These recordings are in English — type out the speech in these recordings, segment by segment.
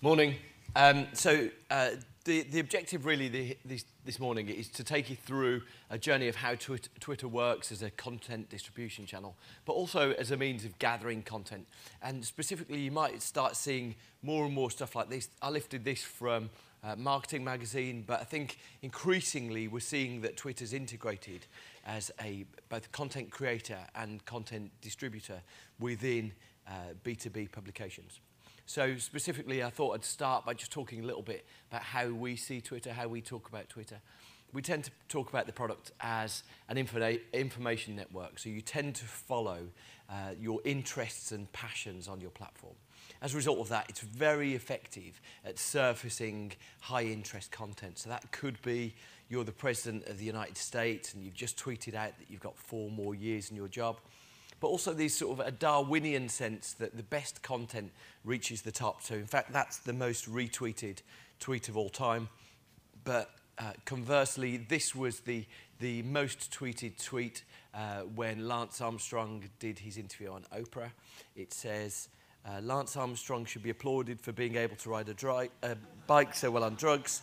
Morning. The objective really this morning is to take you through a journey of how Twitter works as a content distribution channel, but also as a means of gathering content. And specifically, you might start seeing more and more stuff like this. I lifted this from Marketing Magazine, but I think increasingly we're seeing that Twitter's integrated as both content creator and content distributor within B2B publications. So specifically, I thought I'd start by just talking a little bit about how we see Twitter, how we talk about Twitter. We tend to talk about the product as an information network, so you tend to follow your interests and passions on your platform. As a result of that, it's very effective at surfacing high-interest content. So that could be you're the President of the United States and you've just tweeted out that you've got 4 more years in your job. But also there's sort of a Darwinian sense that the best content reaches the top. So in fact, that's the most retweeted tweet of all time. But conversely, this was the most tweeted tweet when Lance Armstrong did his interview on Oprah. It says, Lance Armstrong should be applauded for being able to ride a bike so well on drugs.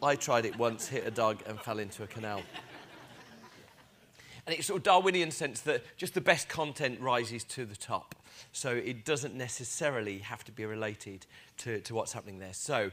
I tried it once, hit a dog and fell into a canal. And it's sort of Darwinian sense that just the best content rises to the top. So it doesn't necessarily have to be related to what's happening there. So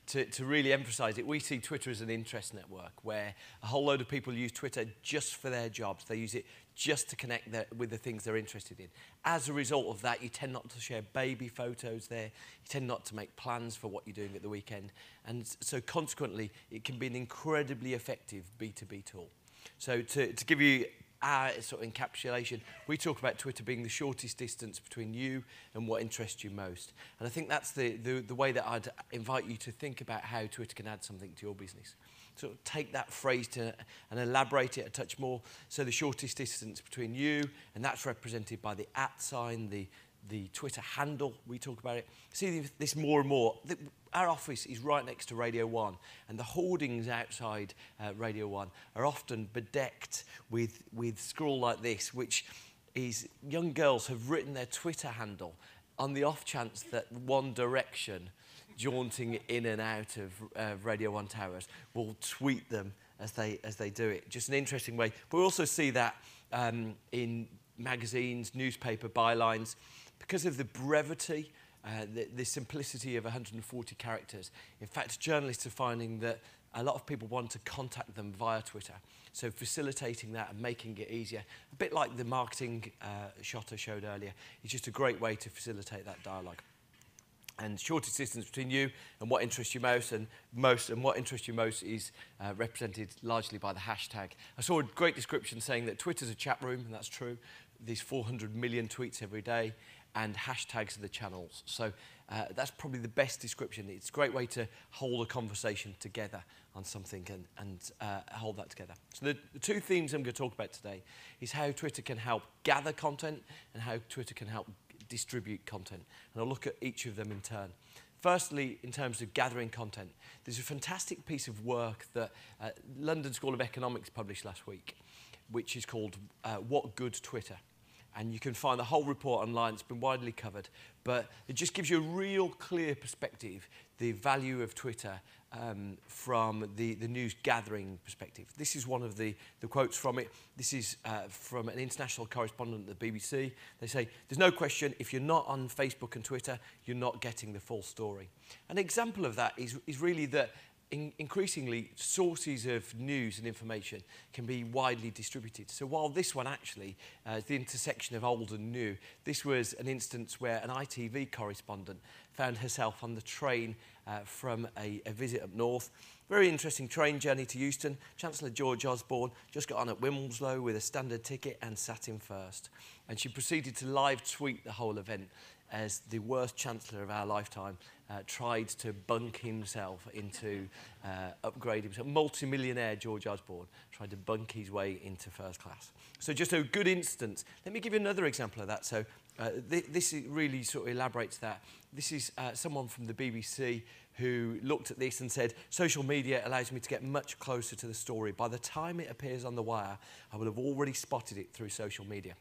to really emphasize it, we see Twitter as an interest network where a whole load of people use Twitter just for their jobs. They use it just to connect with the things they're interested in. As a result of that, you tend not to share baby photos there. You tend not to make plans for what you're doing at the weekend. And so consequently, it can be an incredibly effective B2B tool. So to give you our sort of encapsulation, we talk about Twitter being the shortest distance between you and what interests you most. And I think that's the way that I'd invite you to think about how Twitter can add something to your business. So take that phrase and elaborate it a touch more. So the shortest distance between you, and that's represented by the @ sign, the Twitter handle, we talk about it. See this more and more. Our office is right next to Radio 1, and the hoardings outside Radio 1 are often bedecked with scroll like this, which is young girls have written their Twitter handle on the off chance that One Direction, jaunting in and out of Radio 1 towers, will tweet them as they do it. Just an interesting way. But we also see that in magazines, newspaper bylines, because of the brevity, the simplicity of 140 characters. In fact, journalists are finding that a lot of people want to contact them via Twitter. So facilitating that and making it easier, a bit like the marketing shot I showed earlier, is just a great way to facilitate that dialogue. And shortest distance between you and what interests you most, and what interests you most is represented largely by the hashtag. I saw a great description saying that Twitter's a chat room, and that's true. There's 400 million tweets every day, and hashtags are the channels. So that's probably the best description. It's a great way to hold a conversation together on something and hold that together. So the 2 themes I'm going to talk about today is how Twitter can help gather content and how Twitter can help distribute content. And I'll look at each of them in turn. Firstly, in terms of gathering content, there's a fantastic piece of work that London School of Economics published last week, which is called What Good Twitter? And you can find the whole report online. It's been widely covered. But it just gives you a real clear perspective, the value of Twitter from the news gathering perspective. This is one of the quotes from it. This is from an international correspondent at the BBC. They say, there's no question, if you're not on Facebook and Twitter, you're not getting the full story. An example of that is really that increasingly, sources of news and information can be widely distributed. So while this one actually is the intersection of old and new, this was an instance where an ITV correspondent found herself on the train from a visit up north. Very interesting train journey to Euston. Chancellor George Osborne just got on at Wimbledon with a standard ticket and sat in first. And she proceeded to live tweet the whole event as the worst Chancellor of our lifetime tried to bunk himself into upgrading himself. Multi-millionaire George Osborne tried to bunk his way into first class. So just a good instance. Let me give you another example of that. So this really sort of elaborates that. This is someone from the BBC who looked at this and said, social media allows me to get much closer to the story. By the time it appears on the wire, I will have already spotted it through social media.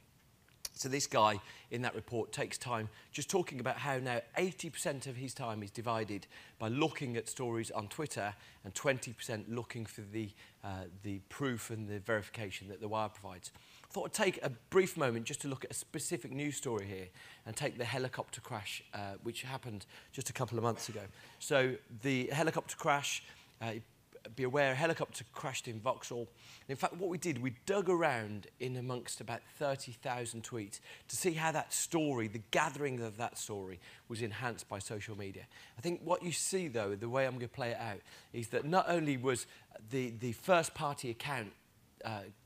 So this guy in that report takes time just talking about how now 80% of his time is divided by looking at stories on Twitter and 20% looking for the proof and the verification that The Wire provides. I thought I'd take a brief moment just to look at a specific news story here and take the helicopter crash which happened just a couple of months ago. So the helicopter crash, be aware, a helicopter crashed in Vauxhall. In fact, what we did, we dug around in amongst about 30,000 tweets to see how that story, the gathering of that story, was enhanced by social media. I think what you see, though, the way I'm going to play it out, is that not only was the first-party account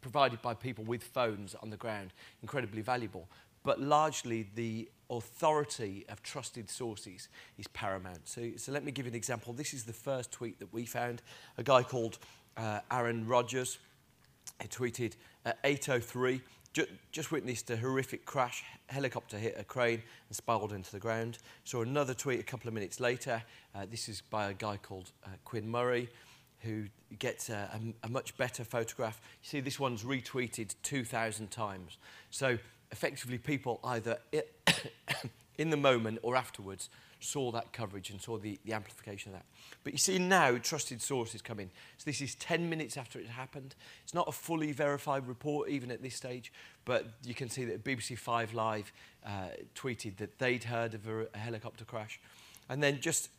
provided by people with phones on the ground incredibly valuable, but largely the authority of trusted sources is paramount. So let me give you an example. This is the first tweet that we found. A guy called Aaron Rogers, he tweeted at 8:03, just witnessed a horrific crash, helicopter hit a crane and spiraled into the ground. Saw another tweet a couple of minutes later. This is by a guy called Quinn Murray, who gets a much better photograph. You see, this one's retweeted 2,000 times. So effectively, people either in the moment or afterwards saw that coverage and saw the amplification of that. But you see now trusted sources come in. So this is 10 minutes after it happened. It's not a fully verified report even at this stage, but you can see that BBC 5 Live tweeted that they'd heard of a helicopter crash. And then just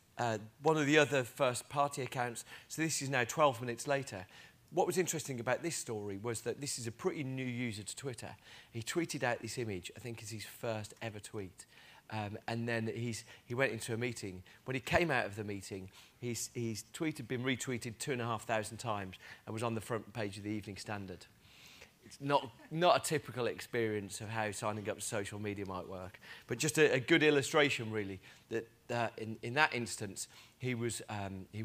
one of the other first-party accounts, so this is now 12 minutes later. What was interesting about this story was that this is a pretty new user to Twitter. He tweeted out this image, I think it's his first ever tweet. And then he went into a meeting. When he came out of the meeting, his tweet had been retweeted 2,500 times and was on the front page of the Evening Standard. It's not a typical experience of how signing up to social media might work, but just a good illustration, really, that in that instance, he was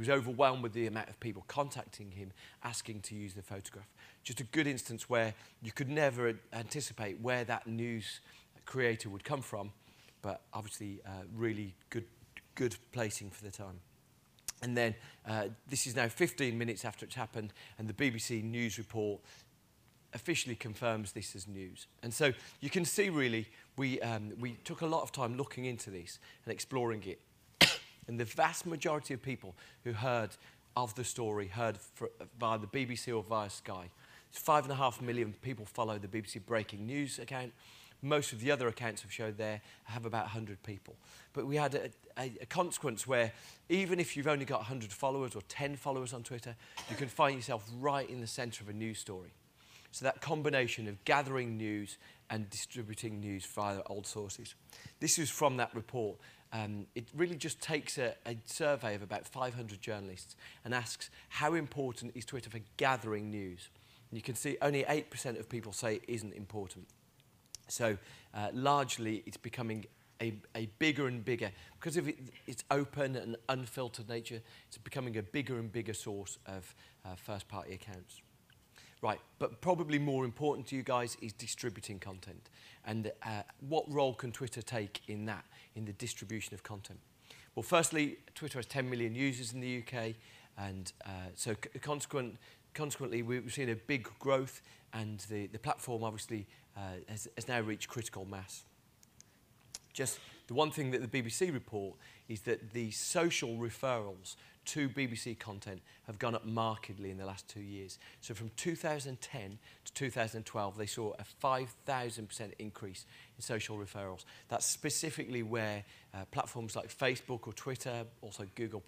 overwhelmed with the amount of people contacting him, asking to use the photograph. Just a good instance where you could never anticipate where that news creator would come from, but obviously really good placing for the time. And then this is now 15 minutes after it's happened, and the BBC News report officially confirms this as news. And so you can see, really, we took a lot of time looking into this and exploring it. And the vast majority of people who heard of the story heard via the BBC or via Sky. 5.5 million people follow the BBC Breaking News account. Most of the other accounts I've showed there have about 100 people. But we had a consequence where even if you've only got 100 followers or 10 followers on Twitter, you can find yourself right in the centre of a news story. So that combination of gathering news and distributing news via old sources. This is from that report. It really just takes a survey of about 500 journalists and asks how important is Twitter for gathering news. And you can see only 8% of people say it isn't important. So largely it's becoming a bigger and bigger, because of its open and unfiltered nature, it's becoming a bigger and bigger source of first-party accounts. Right, but probably more important to you guys is distributing content. And what role can Twitter take in that, in the distribution of content? Well, firstly, Twitter has 10 million users in the UK, and so consequently we've seen a big growth, and the platform obviously has now reached critical mass. Just the one thing that the BBC report is that the social referrals to BBC content have gone up markedly in the last 2 years. So from 2010 to 2012, they saw a 5,000% increase in social referrals. That's specifically where platforms like Facebook or Twitter, also Google+,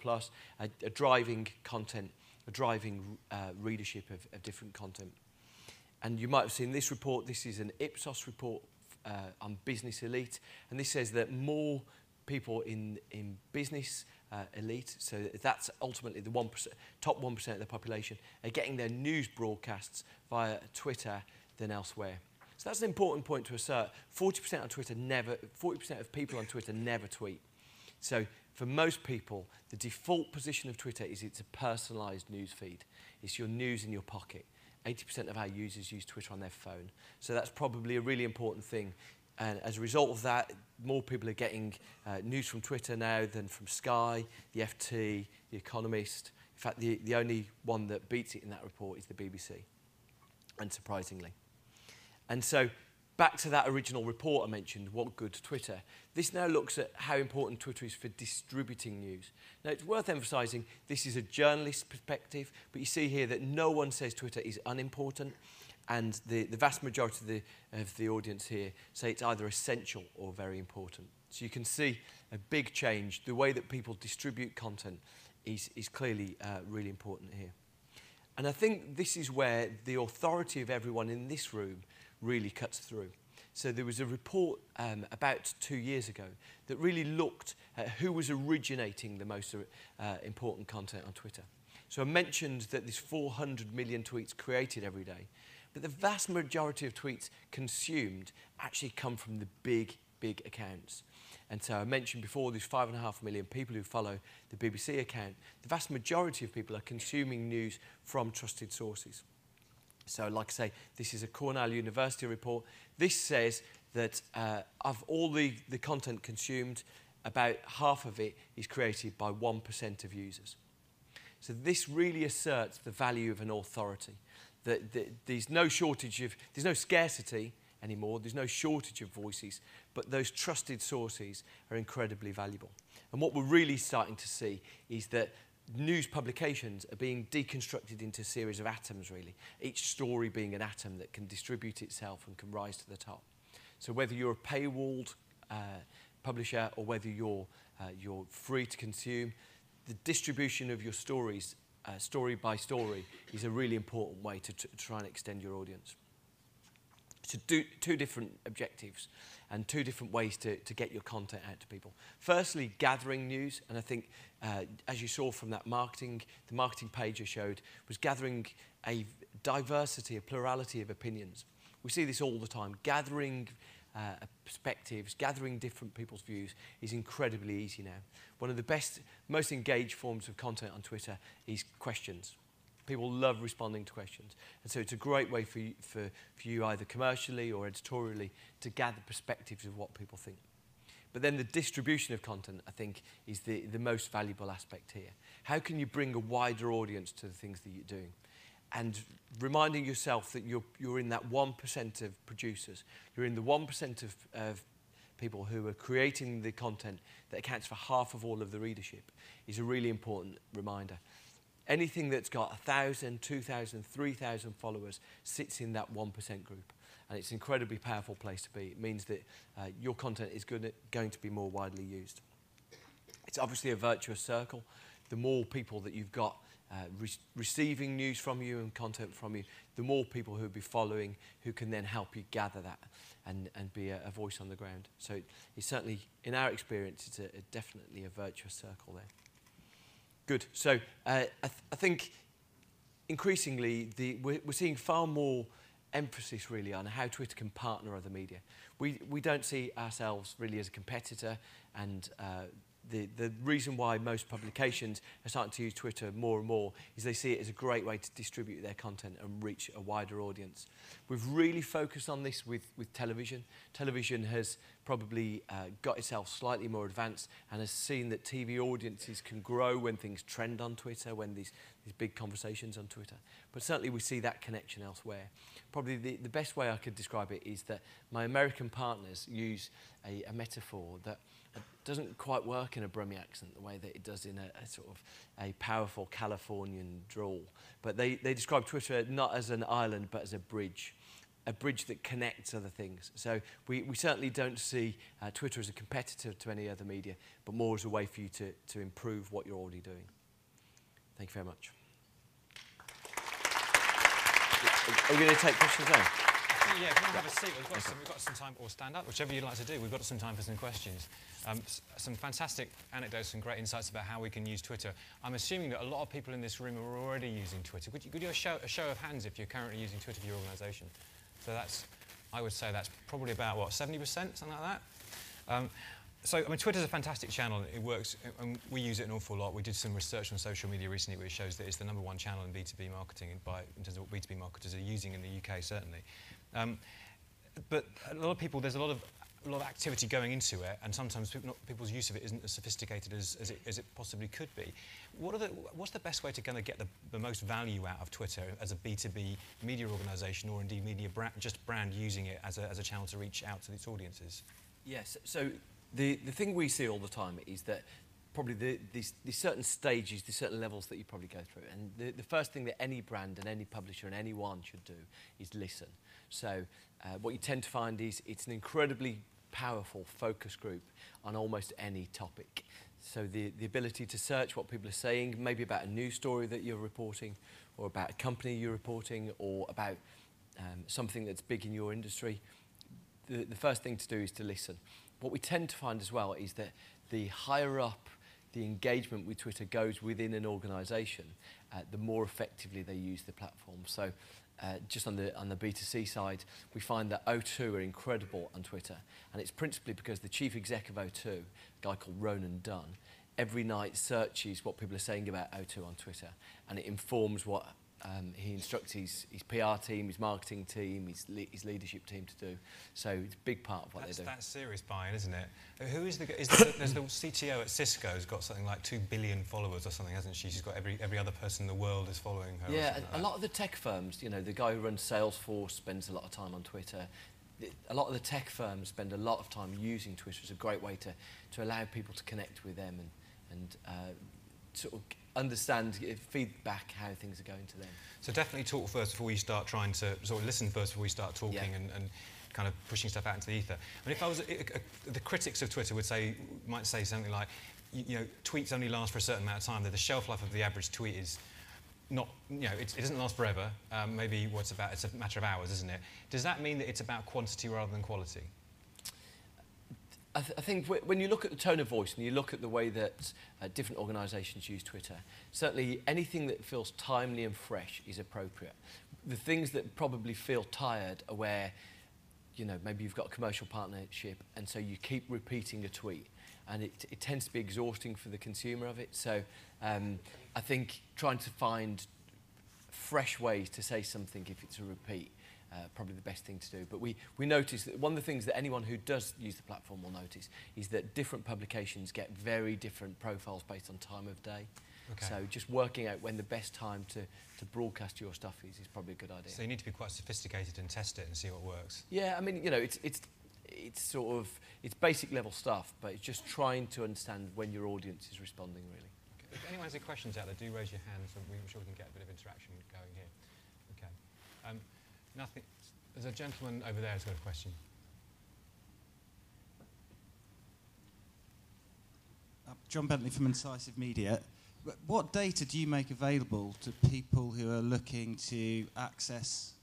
are driving content, are driving readership of different content. And you might have seen this report. This is an Ipsos report on Business Elite, and this says that more people in business elite, so that's ultimately the top 1% of the population, are getting their news broadcasts via Twitter than elsewhere. So that's an important point to assert. 40% of people on Twitter never tweet. So for most people, the default position of Twitter is it's a personalised news feed. It's your news in your pocket. 80% of our users use Twitter on their phone. So that's probably a really important thing. And as a result of that, more people are getting news from Twitter now than from Sky, the FT, The Economist. In fact, the only one that beats it in that report is the BBC, unsurprisingly. And so back to that original report I mentioned, What Good Twitter, this now looks at how important Twitter is for distributing news. Now, it's worth emphasising this is a journalist perspective, but you see here that no one says Twitter is unimportant, and the vast majority of the audience here say it's either essential or very important. So you can see a big change. The way that people distribute content is clearly really important here. And I think this is where the authority of everyone in this room really cuts through. So there was a report about 2 years ago that really looked at who was originating the most important content on Twitter. So I mentioned that there's 400 million tweets created every day, but the vast majority of tweets consumed actually come from the big accounts. And so I mentioned before, there's 5.5 million people who follow the BBC account. The vast majority of people are consuming news from trusted sources. So like I say, this is a Cornell University report. This says that of all the content consumed, about half of it is created by 1% of users. So this really asserts the value of an authority. That there's no shortage of, there's no scarcity anymore, there's no shortage of voices, but those trusted sources are incredibly valuable. And what we're really starting to see is that news publications are being deconstructed into a series of atoms, really, each story being an atom that can distribute itself and can rise to the top. So whether you're a paywalled publisher or whether you're free to consume, the distribution of your stories, story by story, is a really important way to try and extend your audience. So two different objectives and two different ways to get your content out to people. Firstly, gathering news, and I think, as you saw from that the marketing page I showed, was gathering a diversity, a plurality of opinions. We see this all the time. Gathering perspectives, gathering different people's views is incredibly easy now. One of the best, most engaged forms of content on Twitter is questions. People love responding to questions. And so it's a great way for you either commercially or editorially to gather perspectives of what people think. But then the distribution of content, I think, is the most valuable aspect here. How can you bring a wider audience to the things that you're doing? And reminding yourself that you're in that 1% of producers, you're in the 1% of people who are creating the content that accounts for half of all of the readership, is a really important reminder. Anything that's got 1,000, 2,000, 3,000 followers sits in that 1% group. And it's an incredibly powerful place to be. It means that your content is going to be more widely used. It's obviously a virtuous circle. The more people that you've got receiving news from you and content from you, the more people who will be following, who can then help you gather that and be a voice on the ground. So it's certainly, in our experience, it's definitely a virtuous circle there. Good. So I think increasingly we're seeing far more emphasis really on how Twitter can partner other media. We don't see ourselves really as a competitor, and the reason why most publications are starting to use Twitter more and more is they see it as a great way to distribute their content and reach a wider audience. We've really focused on this with television. Television has probably got itself slightly more advanced and has seen that TV audiences can grow when things trend on Twitter, when these big conversations on Twitter. But certainly we see that connection elsewhere. Probably the best way I could describe it is that my American partners use a metaphor that doesn't quite work in a Brummie accent the way that it does in a sort of a powerful Californian drawl. But they describe Twitter not as an island but as a bridge that connects other things. So we certainly don't see Twitter as a competitor to any other media, but more as a way for you to improve what you're already doing. Thank you very much. Are we going to take questions now? Yeah, if you want to have a seat, we've got some time, or stand up, whichever you'd like to do. We've got some time for some questions. Some fantastic anecdotes and great insights about how we can use Twitter. I'm assuming that a lot of people in this room are already using Twitter. Could you do a show of hands if you're currently using Twitter for your organisation? So I would say that's probably about, what, 70%, something like that? So, I mean, Twitter's a fantastic channel. It works, and we use it an awful lot. We did some research on social media recently which shows that it's the #1 channel in B2B marketing in terms of what B2B marketers are using in the UK, certainly. But a lot of people, there's a lot of a lot of activity going into it, and sometimes people's use of it isn't as sophisticated as it possibly could be. What's the best way to kind of get the most value out of Twitter as a B2B media organisation, or indeed media brand using it as a channel to reach out to its audiences? Yes, so the thing we see all the time is that probably these certain stages, these certain levels that you probably go through. And the first thing that any brand and any publisher and anyone should do is listen. So what you tend to find is it's an incredibly powerful focus group on almost any topic. So the ability to search what people are saying, maybe about a news story that you're reporting, or about a company you're reporting, or about something that's big in your industry. The first thing to do is to listen. What we tend to find as well is that the higher up the engagement with Twitter goes within an organisation, the more effectively they use the platform. So just on the B2C side, we find that O2 are incredible on Twitter, and it's principally because the chief exec of O2, a guy called Ronan Dunn, every night searches what people are saying about O2 on Twitter, and it informs what he instructs his PR team, his marketing team, his leadership team to do. So it's a big part of what they do. That's serious buy-in, isn't it? Who is there's the CTO at Cisco who's got something like 2 billion followers or something, hasn't she? She's got every other person in the world is following her. Yeah, and a lot of the tech firms, you know, the guy who runs Salesforce spends a lot of time on Twitter. A lot of the tech firms spend a lot of time using Twitter as a great way to allow people to connect with them and sort of understand, feedback how things are going to them. So definitely talk first before you start trying to sort of listen first before you start talking, yeah. and kind of pushing stuff out into the ether. I mean, if I was the critics of Twitter might say something like, you know, tweets only last for a certain amount of time. That the shelf life of the average tweet is not, you know, it doesn't last forever. Maybe it's a matter of hours, isn't it? Does that mean that it's about quantity rather than quality? I think when you look at the tone of voice and you look at the way that different organisations use Twitter, certainly anything that feels timely and fresh is appropriate. The things that probably feel tired are where, you know, maybe you've got a commercial partnership and so you keep repeating a tweet, and it tends to be exhausting for the consumer of it. So I think trying to find fresh ways to say something if it's a repeat, probably the best thing to do. But we notice that one of the things that anyone who does use the platform will notice is that different publications get very different profiles based on time of day. Okay. So just working out when the best time to broadcast your stuff is probably a good idea. So you need to be quite sophisticated and test it and see what works. Yeah, I mean, you know, it's sort of, it's basic level stuff, but it's just trying to understand when your audience is responding, really. Okay. If anyone has any questions out there, do raise your hand so I'm sure we can get a bit of interaction going here. Okay. Nothing. There's a gentleman over there who's got a question. John Bentley from Incisive Media. What data do you make available to people who are looking to access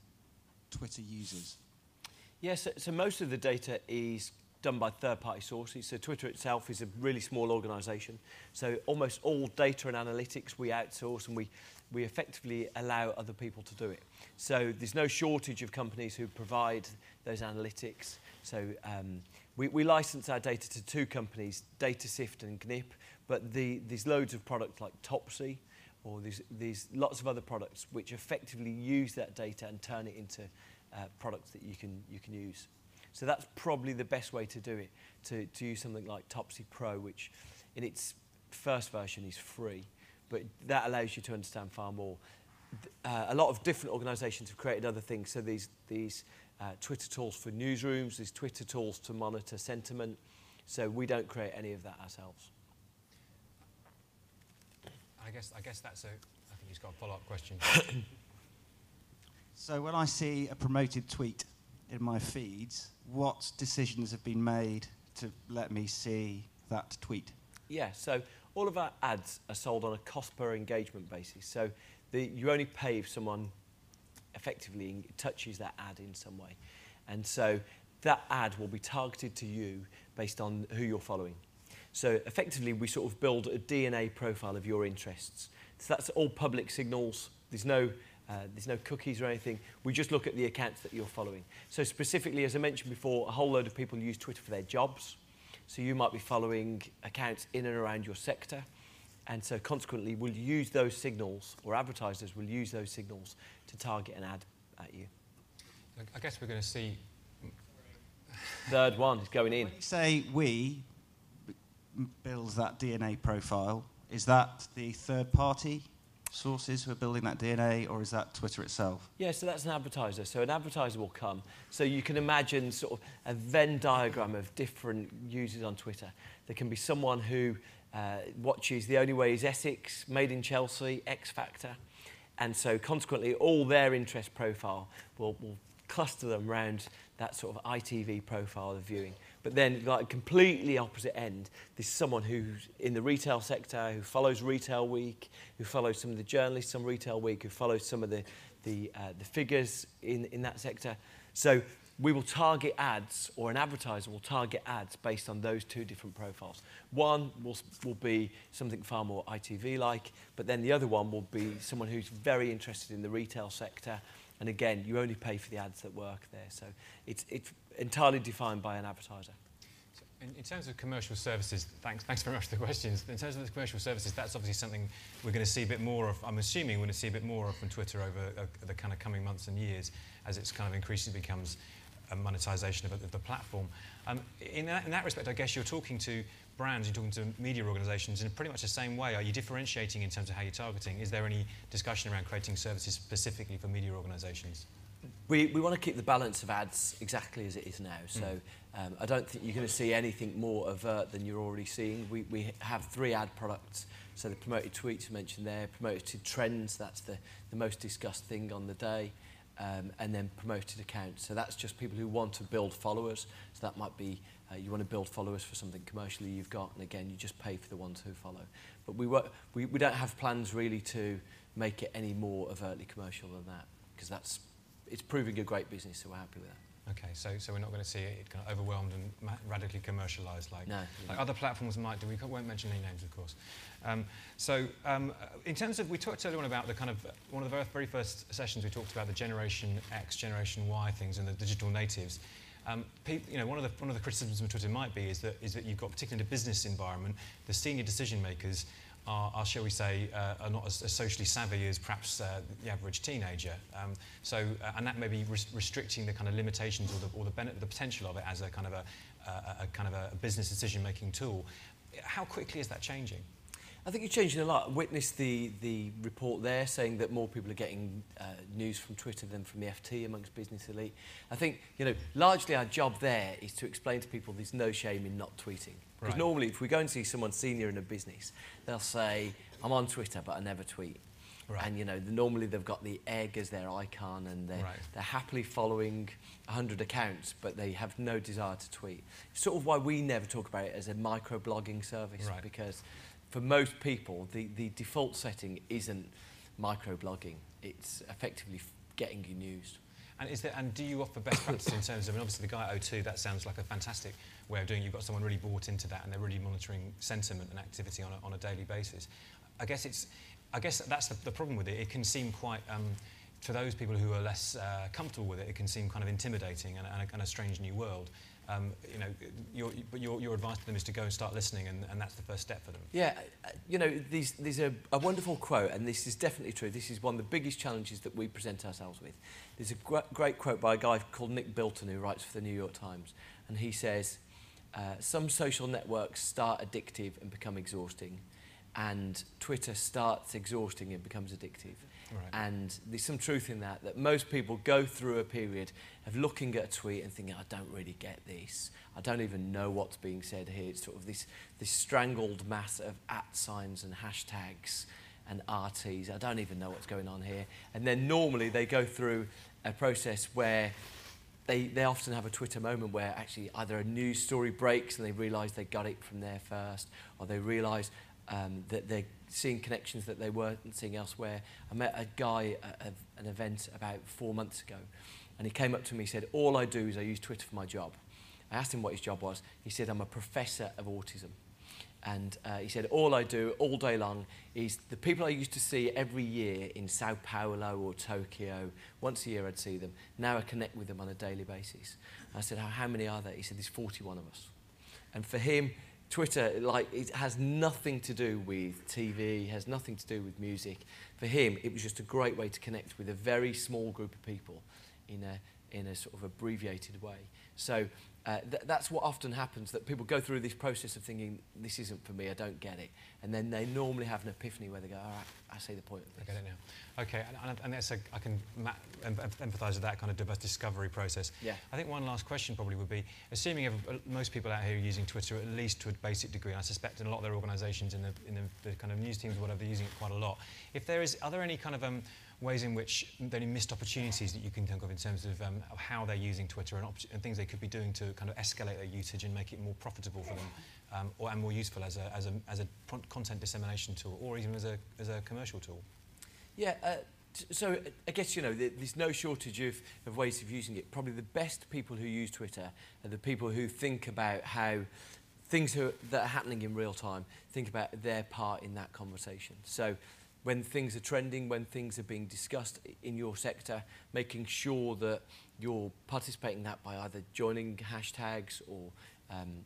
Twitter users? Yes, so most of the data is done by third-party sources. So Twitter itself is a really small organisation. So almost all data and analytics we outsource, and we effectively allow other people to do it. So there's no shortage of companies who provide those analytics. So we license our data to 2 companies, DataSift and GNIP, but there's loads of products like Topsy, or there's lots of other products which effectively use that data and turn it into products that you can use. So that's probably the best way to do it, to use something like Topsy Pro, which in its first version is free, but that allows you to understand far more. A lot of different organisations have created other things. So these Twitter tools for newsrooms, these Twitter tools to monitor sentiment. So we don't create any of that ourselves. I guess that's I think he's got a follow-up question. So when I see a promoted tweet in my feeds, what decisions have been made to let me see that tweet? Yeah, so all of our ads are sold on a cost per engagement basis. So you only pay if someone effectively touches that ad in some way. And so that ad will be targeted to you based on who you're following. So effectively, we sort of build a DNA profile of your interests. So that's all public signals. There's no cookies or anything. We just look at the accounts that you're following. So specifically, as I mentioned before, a whole load of people use Twitter for their jobs. So you might be following accounts in and around your sector. And so consequently, we'll use those signals, or advertisers will use those signals to target an ad at you. I guess we're going to see... Third one is going in. When you say we build that DNA profile, is that the third-party sources who are building that DNA, or is that Twitter itself? Yeah, so that's an advertiser. So an advertiser will come. So you can imagine sort of a Venn diagram of different users on Twitter. There can be someone who watches The Only Way is Essex, Made in Chelsea, X Factor. And so consequently, all their interest profile will cluster them around that sort of ITV profile of viewing. But then, like, completely opposite end, there's someone who's in the retail sector, who follows Retail Week, who follows some of the journalists on Retail Week, who follows some of the figures in that sector. So we will target ads, or an advertiser will target ads based on those two different profiles. One will be something far more ITV-like, but then the other one will be someone who's very interested in the retail sector. And again, you only pay for the ads that work there. So it's entirely defined by an advertiser. So in terms of commercial services, thanks very much for the questions. In terms of the commercial services, that's obviously something we're going to see a bit more of. I'm assuming we're going to see a bit more of from Twitter over the kind of coming months and years as it's kind of increasingly becomes a monetisation of the platform. In that respect, I guess you're talking to brands, you're talking to media organisations in pretty much the same way. Are you differentiating in terms of how you're targeting? Is there any discussion around creating services specifically for media organisations? We want to keep the balance of ads exactly as it is now. So I don't think you're going to see anything more overt than you're already seeing. We have 3 ad products. So the promoted tweets mentioned there, promoted trends, that's the most discussed thing on the day. And then promoted accounts. So that's just people who want to build followers. So that might be you want to build followers for something commercially you've got, and again, you just pay for the ones who follow. But we don't have plans really to make it any more overtly commercial than that, because it's proving a great business, so we're happy with that. Okay, so we're not going to see it kind of overwhelmed and radically commercialised like other platforms might do. We won't mention any names, of course. In terms of, we talked earlier on about the kind of, one of the very first sessions we talked about the Generation X, Generation Y things and the digital natives. One of the criticisms of Twitter might be is that you've got, particularly in a business environment, the senior decision makers are, shall we say, are not as socially savvy as perhaps the average teenager. And that may be restricting the kind of limitations or the potential of it as a kind of a business decision-making tool. How quickly is that changing? I think it's changing a lot. I witnessed the report there saying that more people are getting news from Twitter than from the FT amongst business elite. I think, largely our job there is to explain to people there's no shame in not tweeting. Because normally, if we go and see someone senior in a business, they'll say, I'm on Twitter, but I never tweet. Right. And, normally they've got the egg as their icon, and they're happily following 100 accounts, but they have no desire to tweet. It's sort of why we never talk about it as a micro-blogging service, because for most people, the default setting isn't micro-blogging. It's effectively getting you news. And do you offer best practices in terms of, obviously the guy at O2, that sounds like a fantastic way of doing it. You've got someone really bought into that and they're really monitoring sentiment and activity on a daily basis. I guess that's the problem with it. It can seem quite, for those people who are less comfortable with it, it can seem kind of intimidating and a strange new world. Your advice to them is to go and start listening, and that's the first step for them. Yeah, there's a wonderful quote, and this is definitely true. This is one of the biggest challenges that we present ourselves with. There's a great quote by a guy called Nick Bilton, who writes for the New York Times, and he says, some social networks start addictive and become exhausting, and Twitter starts exhausting and becomes addictive. Right. And there's some truth in that most people go through a period of looking at a tweet and thinking, I don't really get this. I don't even know what's being said here. It's sort of this strangled mass of @ and hashtags and RTs. I don't even know what's going on here. And then normally they go through a process where they often have a Twitter moment where actually either a news story breaks and they realise they got it from there first, or they realise that they're seeing connections that they weren't seeing elsewhere. I met a guy at an event about 4 months ago, and he came up to me and said, all I do is I use Twitter for my job. I asked him what his job was. He said, I'm a professor of autism. And he said, all I do all day long is the people I used to see every year in Sao Paulo or Tokyo, once a year I'd see them. Now I connect with them on a daily basis. And I said, how many are there? He said, there's 41 of us. And for him, Twitter, it has nothing to do with TV, has nothing to do with music. For him, it was just a great way to connect with a very small group of people in a sort of abbreviated way. So That's what often happens, that people go through this process of thinking, this isn't for me, I don't get it. And then they normally have an epiphany where they go, all right, I see the point of this. I get it now. Okay, and that's I can empathise with that kind of discovery process. Yeah. I think one last question probably would be, assuming most people out here are using Twitter at least to a basic degree, and I suspect in a lot of their organisations in the kind of news teams or whatever, they're using it quite a lot. Are there any kind of ways in which there are any missed opportunities that you can think of in terms of how they're using Twitter and things they could be doing to kind of escalate their usage and make it more profitable for them, and more useful as a content dissemination tool, or even as a commercial tool? Yeah, so I guess, there's no shortage of ways of using it. Probably the best people who use Twitter are the people who think about how things that are happening in real time, think about their part in that conversation. So when things are trending, when things are being discussed in your sector, making sure that you're participating in that by either joining hashtags or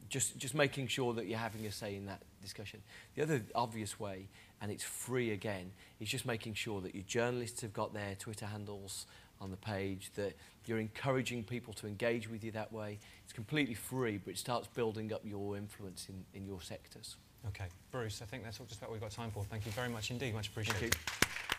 just making sure that you're having a say in that discussion. The other obvious way, and it's free again, is just making sure that your journalists have got their Twitter handles on the page, that you're encouraging people to engage with you that way. It's completely free, but it starts building up your influence in your sectors. Okay, Bruce, I think that's just about what we've got time for. Thank you very much indeed, much appreciated. Thank you.